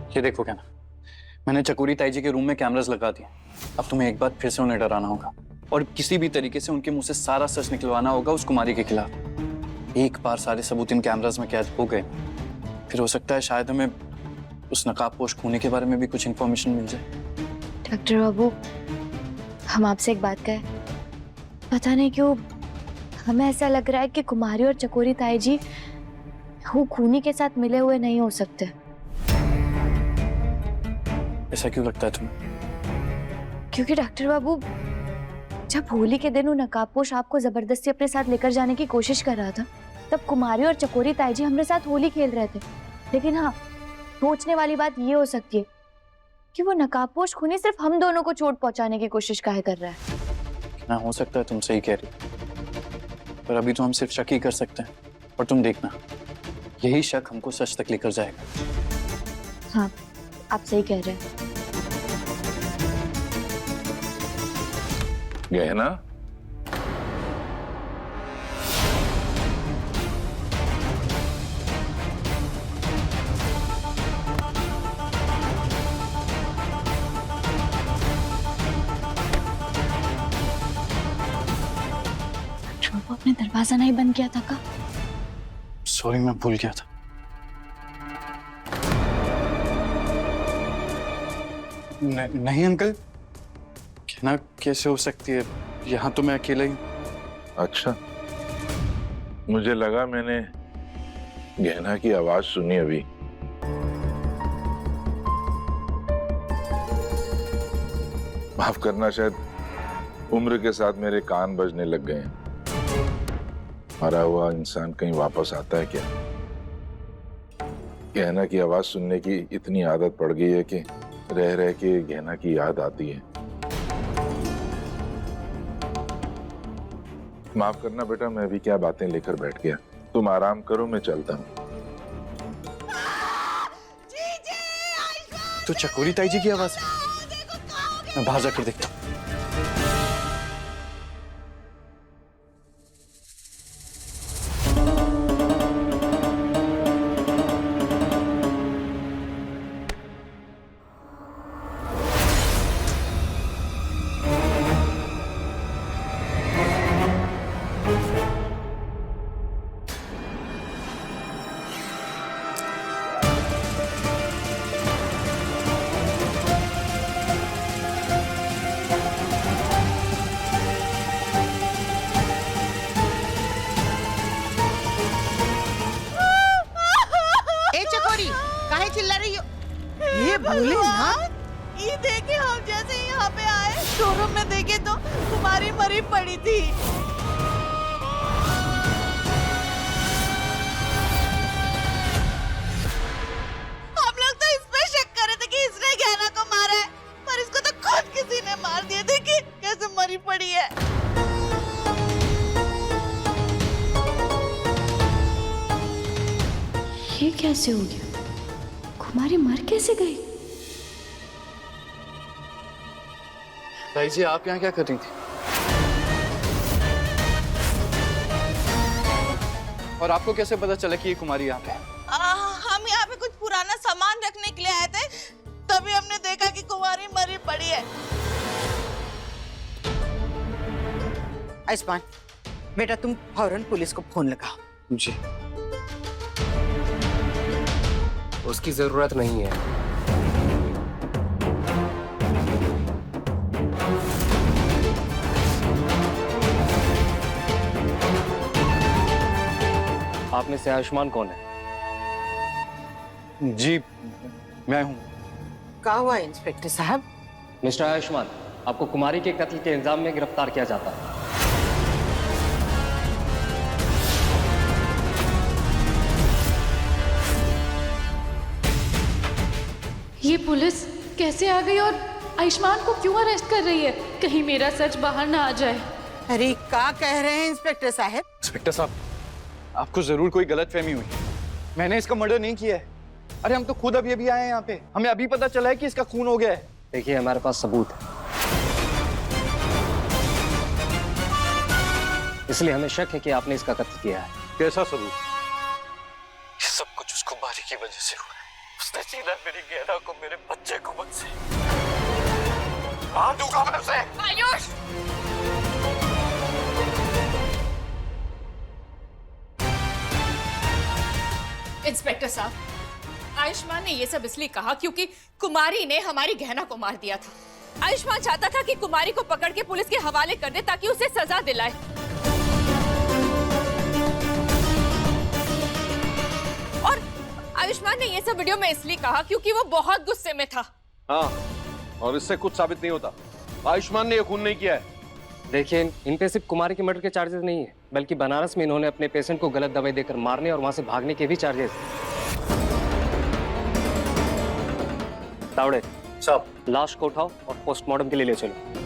ये देखो क्या ना, मैंने चकोरी ताई जी के रूम में कैमरास लगा दिए। अब तुम्हें एक बार फिर से उन्हें डराना होगा और किसी भी तरीके से उनके मुंह से सारा सच निकलवाना होगा उस कुमारी के खिलाफ। एक बार सारे सबूत इन कैमरास में कैद हो गए, फिर हो सकता है शायद हमें उस नकाबपोश खूनी के बारे में भी कुछ इन्फॉर्मेशन मिल जाए। डॉक्टर बाबू, हम आपसे एक बात कहें, पता नहीं क्यों हमें ऐसा लग रहा है कि कुमारी और चकोरी ताई जी वो खूनी के साथ मिले हुए नहीं हो सकते। ऐसा क्यों लगता है तुम्हें? क्योंकि डॉक्टर बाबू, जब होली के दिन वो नकाबपोश आपको जबरदस्ती अपने साथ लेकर जाने की कोशिश कर रहा था, तब कुमारी और चकोरी ताई जी हमारे साथ होली खेल रहे थे। लेकिन हाँ, सोचने वाली बात ये हो सकती है कि वो नकाबपोश खूनी सिर्फ हम दोनों को चोट पहुंचाने की कोशिश काहे कर रहा है। ना हो सकता है, तुम सही कह रही, पर अभी तो हम सिर्फ शक ही कर सकते हैं। और तुम देखना, यही शक हमको सच तक लेकर जाएगा। हाँ, आप सही कह रहे हैं। गहना, आपने दरवाजा नहीं बंद किया था का? सॉरी, मैं भूल गया था। नहीं अंकल, कहना कैसे हो सकती है, यहाँ तो मैं अकेला ही। अच्छा, मुझे लगा मैंने गहना की आवाज सुनी अभी। माफ करना, शायद उम्र के साथ मेरे कान बजने लग गए हैं। मरा हुआ इंसान कहीं वापस आता है क्या? गहना की आवाज सुनने की इतनी आदत पड़ गई है कि रह रह के गहना की याद आती है। माफ करना बेटा, मैं भी क्या बातें लेकर बैठ गया। तुम आराम करो, मैं चलता हूँ। तो चकोरी ताई जी की आवाज है। मैं बाहर जाकर देखता हूँ। काहे चिल्ला रही हो? ये भोलेनाथ, ये देखे, हम जैसे यहाँ पे आए शोरूम में देखे तो तुम्हारी मरी पड़ी थी। हम लोग तो इस पे शक कर रहे थे कि इसने गहना को मारा है, पर इसको तो खुद किसी ने मार दिया। देखिए कैसे मरी पड़ी है। ये कैसे हो गया? कुमारी मर कैसे गई? ताई जी, आप यहाँ क्या कर रही थी? और आपको कैसे पता चला कि ये कुमारी यहाँ पे? हम यहाँ पे कुछ पुराना सामान रखने के लिए आए थे, तभी हमने देखा कि कुमारी मरी पड़ी है। आयुष्मान बेटा, तुम फौरन पुलिस को फोन लगाओ। जी। उसकी जरूरत नहीं है। आप में से आयुष्मान कौन है? जी, मैं हूँ। क्या हुआ इंस्पेक्टर साहब? मिस्टर आयुष्मान, आपको कुमारी के कत्ल के इल्जाम में गिरफ्तार किया जाता है। ये पुलिस कैसे आ गई और आयुष्मान को क्यों अरेस्ट कर रही है? कहीं मेरा सच बाहर ना आ जाए। अरे क्या कह रहे हैं इंस्पेक्टर साहब? इंस्पेक्टर साहब, आपको जरूर कोई गलतफहमी हुई। मैंने इसका मर्डर नहीं किया है। अरे हम तो खुद अभी अभी आए हैं यहाँ पे, हमें अभी पता चला है कि इसका खून हो गया है। देखिए, हमारे पास सबूत है, इसलिए हमें शक है कि आपने इसका कत्ल किया है। कैसा सबूत? ये सब कुछ उस कुमारी की वजह से हुआ है। उसने छीना मेरी गहना को, मेरे बच्चे को मुझसे। मार दूंगा मैं उसे। आयुष! इंस्पेक्टर साहब, आयुष्मान ने ये सब इसलिए कहा क्योंकि कुमारी ने हमारी गहना को मार दिया था। आयुष्मान चाहता था कि कुमारी को पकड़ के पुलिस के हवाले कर दे ताकि उसे सजा दिलाए। और आयुष्मान ने ये सब वीडियो में इसलिए कहा क्योंकि वो बहुत गुस्से में था। हाँ, और इससे कुछ साबित नहीं होता। आयुष्मान ने ये खून नहीं किया है। देखिए, इन पे सिर्फ कुमारी की मर्डर के चार्जेस नहीं है, बल्कि बनारस में इन्होंने अपने पेशेंट को गलत दवाई देकर मारने और वहां से भागने के भी चार्जेस। तावड़े साहब, लाश को उठाओ और पोस्टमार्टम के लिए ले चलो।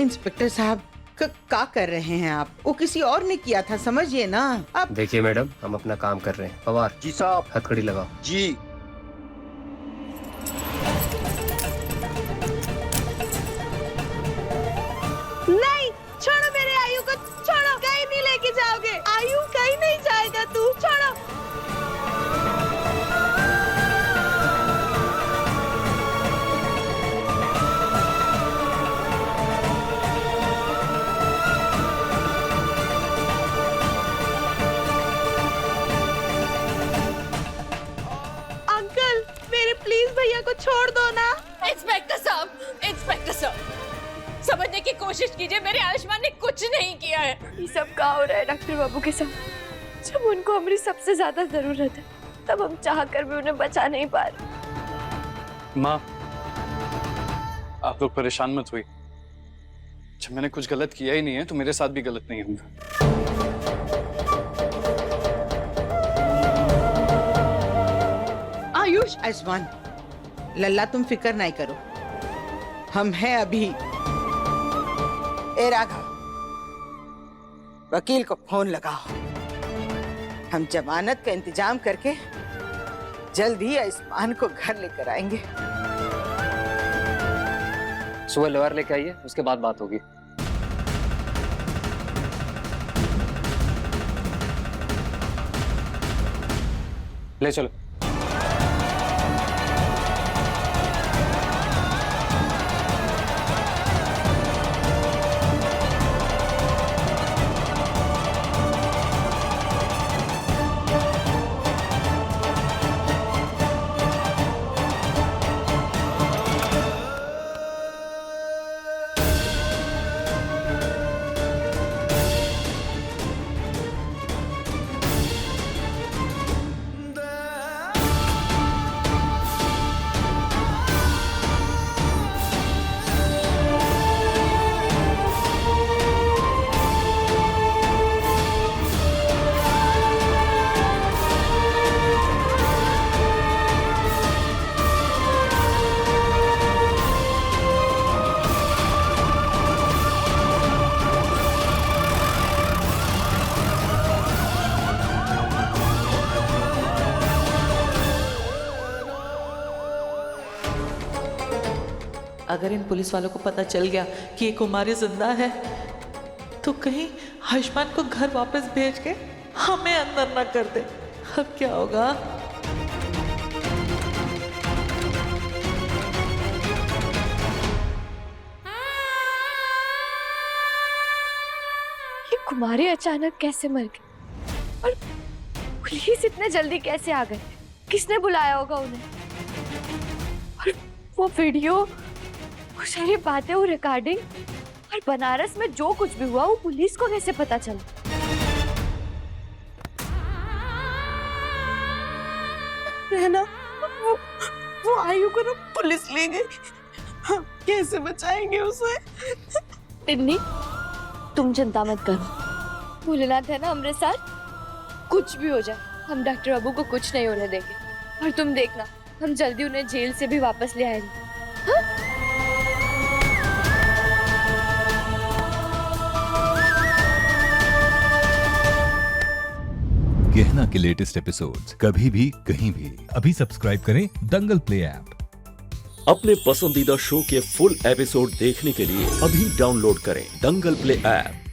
इंस्पेक्टर साहब का कर रहे हैं आप? वो किसी और ने किया था, समझिए ना आप। देखिए मैडम, हम अपना काम कर रहे हैं। पवार जी साहब। हथकड़ी लगाओ। जी। नहीं, छोड़ो मेरे आयु को, छोड़ो। कहीं नहीं लेके जाओगे आयु, कहीं नहीं जाएगा तू, छोड़ो। अंकल, मेरे प्लीज भैया को छोड़ दो ना। इंस्पेक्टर साहब, समझने की कोशिश कीजिए। मेरे आयुष्मान ने कुछ नहीं किया है। ये सब क्या हो रहा है डॉक्टर बाबू के साथ? जब उनको हमारी सबसे ज्यादा जरूरत है, तब हम चाह कर भी उन्हें बचा नहीं पा रहे। माँ, आप लोग परेशान मत हुई। जब मैंने कुछ गलत किया ही नहीं है तो मेरे साथ भी गलत नहीं होगा। आयुष, आयुष्मान, लल्ला तुम फिक्र नहीं करो, हम हैं अभी। ए राघव, वकील को फोन लगाओ। हम जमानत का इंतजाम करके जल्द ही आयुष्मान को घर लेकर आएंगे। सुबह लॉयर लेके आइए, उसके बाद बात होगी। ले चलो। अगर इन पुलिस वालों को पता चल गया कि ये कुमारी जिंदा है, तो कहीं आयुष्मान को घर वापस भेज के हमें अंदर ना कर दे। अब क्या होगा? ये कुमारी अचानक कैसे मर गई? और पुलिस इतने जल्दी कैसे आ गए? किसने बुलाया होगा उन्हें? और वो वीडियो, वो सारी बातें, वो रिकॉर्डिंग, और बनारस में जो कुछ भी हुआ वो पुलिस को कैसे पता चला? रहना, वो आयु को ना पुलिस ले गई। हम कैसे बचाएंगे उसे? टिन्नी, तुम चिंता मत करो। भोलेनाथ है ना हमारे साथ। कुछ भी हो जाए, हम डॉक्टर बाबू को कुछ नहीं होने देंगे। और तुम देखना, हम जल्दी उन्हें जेल से भी वापस ले आएंगे। हाँ? गहना के लेटेस्ट एपिसोड्स कभी भी कहीं भी अभी सब्सक्राइब करें दंगल प्ले ऐप। अपने पसंदीदा शो के फुल एपिसोड देखने के लिए अभी डाउनलोड करें दंगल प्ले ऐप।